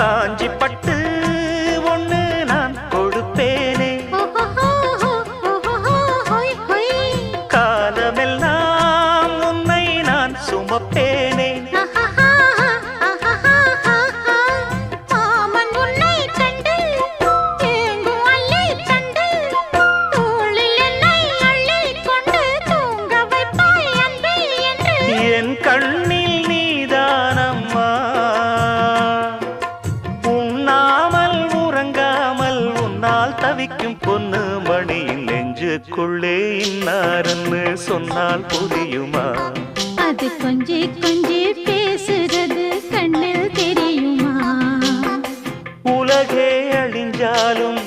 காஞ்சி பட்டு ஒண்ணு நான் கொடுப்பேனே, காலமெல்லாம் உன்னை நான் சுமப்பேனே. என் கண்ணில் நீதானம்மா, உண்ணாமல் உறங்காமல் உன்னால் தவிக்கும் பொண்ணு மணியின் நெஞ்சுக்குள்ளே இன்னாருன்னு சொன்னால் புரியுமா? அது கொஞ்சி கொஞ்சி பேசுறது கண்ணில் தெரியுமா? உலகே அழிஞ்சாலும்